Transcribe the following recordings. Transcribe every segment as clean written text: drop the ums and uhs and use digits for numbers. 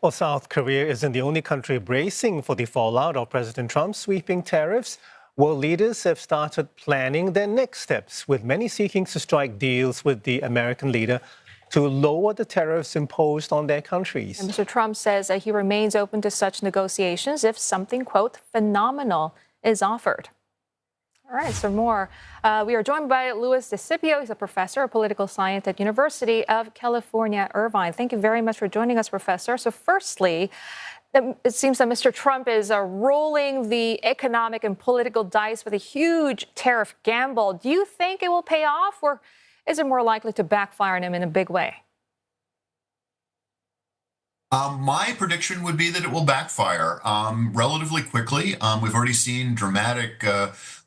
Well, South Korea isn't the only country bracing for the fallout of President Trump's sweeping tariffs. World leaders have started planning their next steps, with many seeking to strike deals with the American leader to lower the tariffs imposed on their countries. And Mr. Trump says that he remains open to such negotiations if something, quote, phenomenal is offered. All right, so more. We are joined by DeSipio. He's a professor of political science at University of California, Irvine. Thank you very much for joining us, Professor. So firstly, it seems that Mr. Trump is rolling the economic and political dice with a huge tariff gamble. Do you think it will pay off, or is it more likely to backfire on him in a big way? My prediction would be that it will backfire relatively quickly. We've already seen dramatic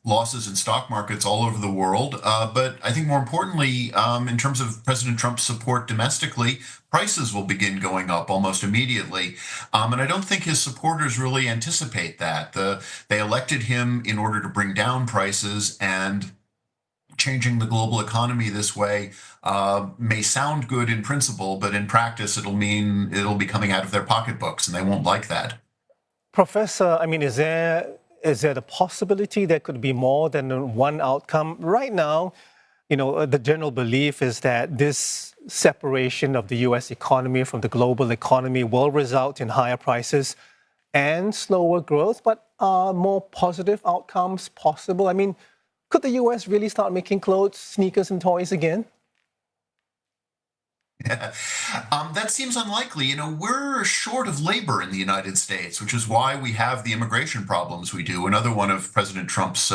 losses in stock markets all over the world. But I think more importantly, in terms of President Trump's support domestically, prices will begin going up almost immediately. And I don't think his supporters really anticipate that. They elected him in order to bring down prices, and changing the global economy this way may sound good in principle, but in practice, it'll mean it'll be coming out of their pocketbooks, and they won't like that. Professor, I mean, is there the possibility there could be more than one outcome? Right now, the general belief is that this separation of the U.S. economy from the global economy will result in higher prices and slower growth, but are more positive outcomes possible? I mean, could the U.S. really start making clothes, sneakers, and toys again? Yeah. That seems unlikely. We're short of labor in the United States, which is why we have the immigration problems we do. Another one of President Trump's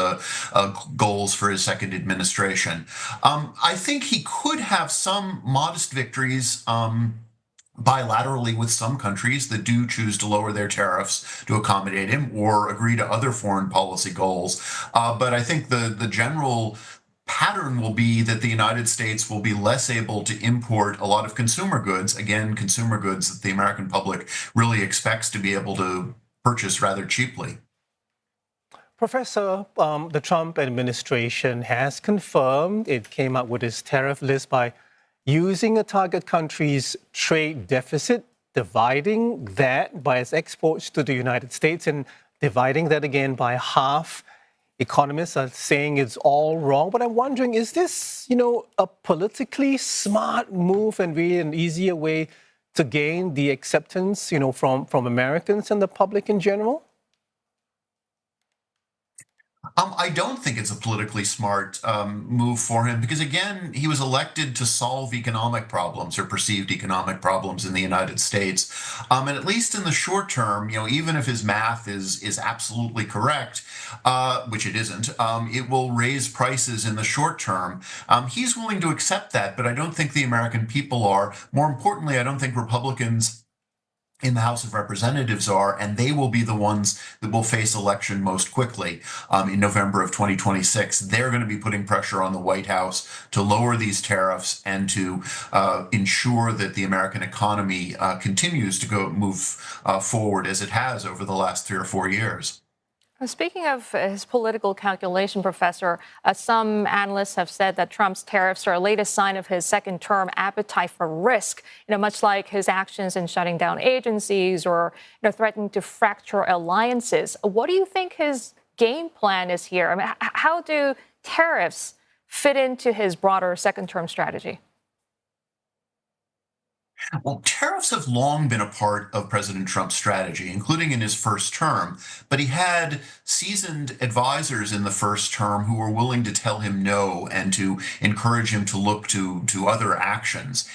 goals for his second administration. I think he could have some modest victories bilaterally with some countries that do choose to lower their tariffs to accommodate him or agree to other foreign policy goals. But I think the general pattern will be that the United States will be less able to import a lot of consumer goods, again, consumer goods that the American public really expects to be able to purchase rather cheaply. Professor, the Trump administration has confirmed it came up with its tariff list by using a target country's trade deficit, dividing that by its exports to the United States, and dividing that again by half. Economists are saying it's all wrong, but I'm wondering, is this, a politically smart move and really an easier way to gain the acceptance, from Americans and the public in general? I don't think it's a politically smart move for him because, again, he was elected to solve economic problems or perceived economic problems in the United States. And at least in the short term, even if his math is absolutely correct, which it isn't, it will raise prices in the short term. He's willing to accept that, but I don't think the American people are. More importantly, I don't think Republicans in the House of Representatives are, and they will be the ones that will face election most quickly in November of 2026. They're going to be putting pressure on the White House to lower these tariffs and to ensure that the American economy continues to move forward as it has over the last 3 or 4 years. Speaking of his political calculation, Professor, some analysts have said that Trump's tariffs are a latest sign of his second-term appetite for risk, much like his actions in shutting down agencies or threatening to fracture alliances. What do you think his game plan is here? I mean, how do tariffs fit into his broader second-term strategy? Well, tariffs have long been a part of President Trump's strategy, including in his first term, but he had seasoned advisors in the first term who were willing to tell him no and to encourage him to look to other actions.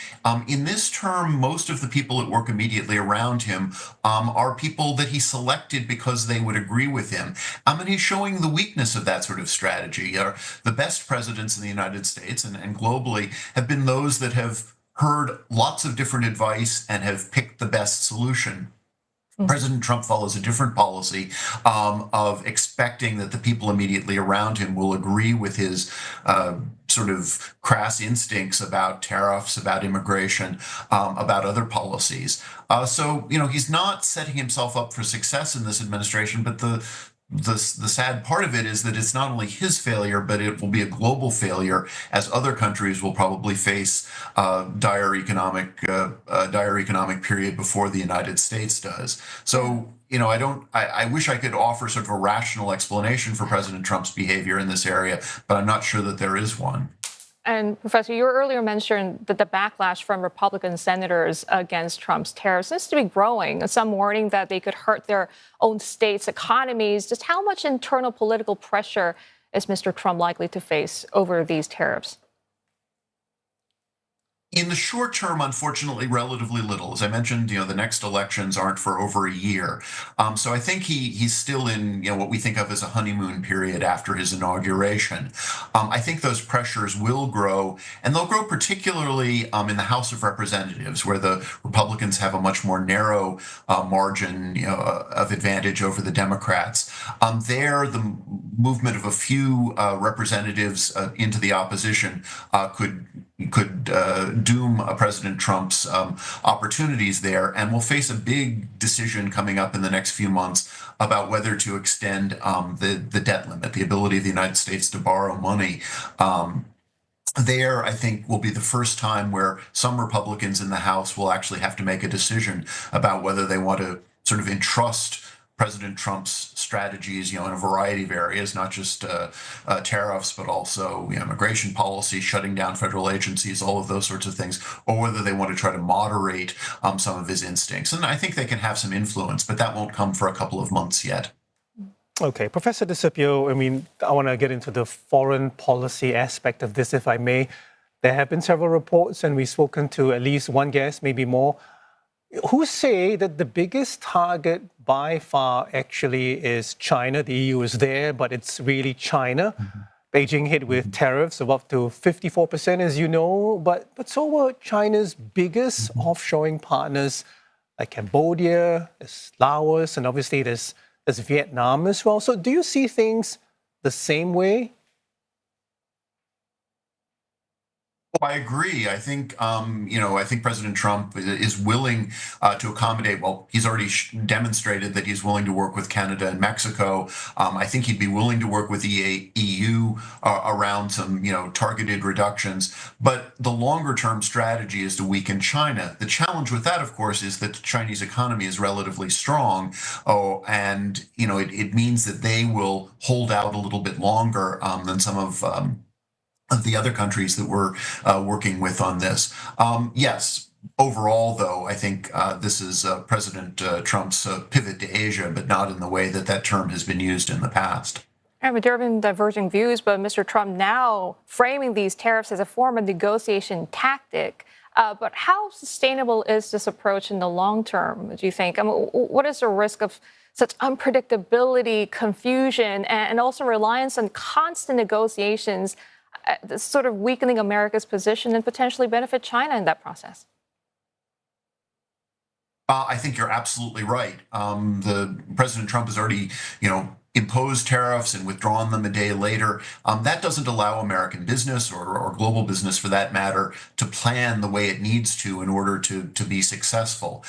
In this term, most of the people that work immediately around him are people that he selected because they would agree with him. And he's showing the weakness of that sort of strategy. The best presidents in the United States and globally have been those that have heard lots of different advice and have picked the best solution. President Trump follows a different policy of expecting that the people immediately around him will agree with his sort of crass instincts about tariffs, about immigration, about other policies. So he's not setting himself up for success in this administration, but the sad part of it is that it's not only his failure, but it will be a global failure, as other countries will probably face dire economic period before the United States does. So, I wish I could offer sort of a rational explanation for President Trump's behavior in this area, but I'm not sure that there is one. And Professor, you earlier mentioned that the backlash from Republican senators against Trump's tariffs seems to be growing. Some warning that they could hurt their own states' economies. Just how much internal political pressure is Mr. Trump likely to face over these tariffs? In the short term, unfortunately, relatively little. As I mentioned, the next elections aren't for over a year. So I think he's still in, what we think of as a honeymoon period after his inauguration. I think those pressures will grow, and they'll grow particularly in the House of Representatives, where the Republicans have a much more narrow margin, of advantage over the Democrats. There, the movement of a few representatives into the opposition could doom President Trump's opportunities there, and we'll face a big decision coming up in the next few months about whether to extend the debt limit, the ability of the United States to borrow money. There, I think, will be the first time where some Republicans in the House will actually have to make a decision about whether they want to sort of entrust President Trump's strategies, in a variety of areas, not just tariffs, but also immigration policy, shutting down federal agencies, all of those sorts of things, or whether they want to try to moderate some of his instincts. And I think they can have some influence, but that won't come for a couple of months yet. Okay, Professor DeSipio, I want to get into the foreign policy aspect of this, if I may. There have been several reports, and we've spoken to at least one guest, maybe more, who say that the biggest target by far actually is China. The EU is there, but it's really China. Beijing hit with tariffs of up to 54%, as you know, but so were China's biggest offshoring partners, like Cambodia, there's Laos, and obviously there's Vietnam as well. So do you see things the same way? I agree. I think, I think President Trump is willing to accommodate. Well, he's already demonstrated that he's willing to work with Canada and Mexico. I think he'd be willing to work with the EU around some, targeted reductions. But the longer term strategy is to weaken China. The challenge with that, of course, is that the Chinese economy is relatively strong. And, it means that they will hold out a little bit longer than some of the other countries that we're working with on this. Yes, overall, though, I think this is President Trump's pivot to Asia, but not in the way that term has been used in the past. There have been diverging views, but Mr. Trump now framing these tariffs as a form of negotiation tactic. But how sustainable is this approach in the long term, do you think? What is the risk of such unpredictability, confusion, and also reliance on constant negotiations, sort of weakening America's position and potentially benefit China in that process? I think you're absolutely right. The President Trump has already, imposed tariffs and withdrawn them a day later. That doesn't allow American business or global business, for that matter, to plan the way it needs to in order to be successful.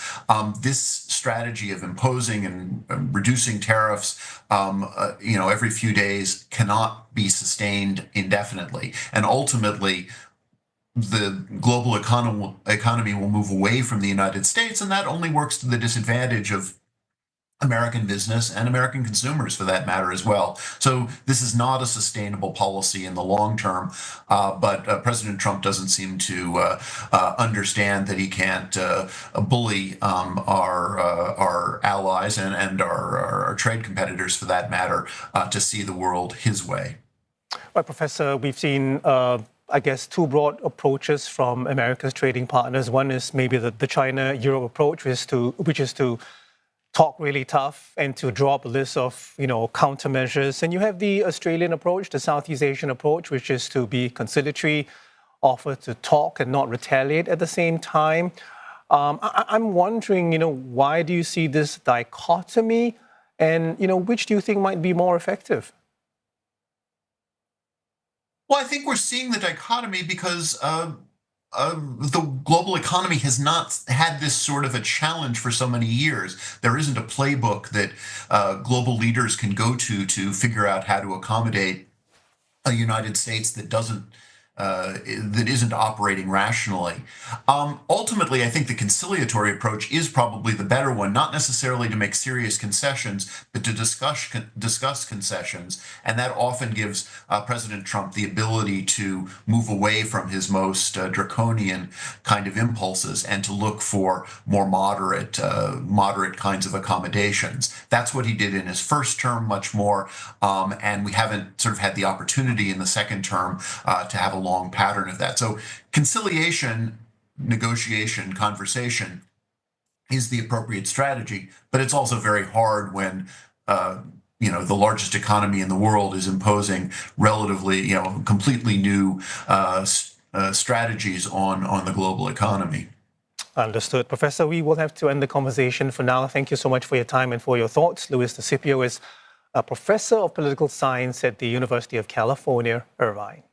This strategy of imposing and reducing tariffs, every few days cannot be sustained indefinitely. And ultimately, the global economy will move away from the United States, and that only works to the disadvantage of American business and American consumers, for that matter, as well. So this is not a sustainable policy in the long term, but President Trump doesn't seem to understand that he can't bully our allies and our trade competitors, for that matter, to see the world his way. Well, Professor, we've seen I guess, two broad approaches from America's trading partners. One is maybe the China-Europe approach, which is to talk really tough and to draw up a list of, countermeasures. And you have the Australian approach, the Southeast Asian approach, which is to be conciliatory, offer to talk and not retaliate at the same time. I'm wondering, why do you see this dichotomy? And, which do you think might be more effective? Well, I think we're seeing the dichotomy because the global economy has not had this sort of a challenge for so many years. There isn't a playbook that global leaders can go to figure out how to accommodate a United States that isn't operating rationally. Ultimately, I think the conciliatory approach is probably the better one, not necessarily to make serious concessions, but to discuss concessions. And that often gives President Trump the ability to move away from his most draconian kind of impulses and to look for more moderate kinds of accommodations. That's what he did in his first term much more, and we haven't sort of had the opportunity in the second term to have a long pattern of that. So conciliation, negotiation, conversation is the appropriate strategy, but it's also very hard when the largest economy in the world is imposing relatively, completely new strategies on the global economy. Understood. Professor, we will have to end the conversation for now. Thank you so much for your time and for your thoughts. Luis DeSipio is a professor of political science at the University of California, Irvine.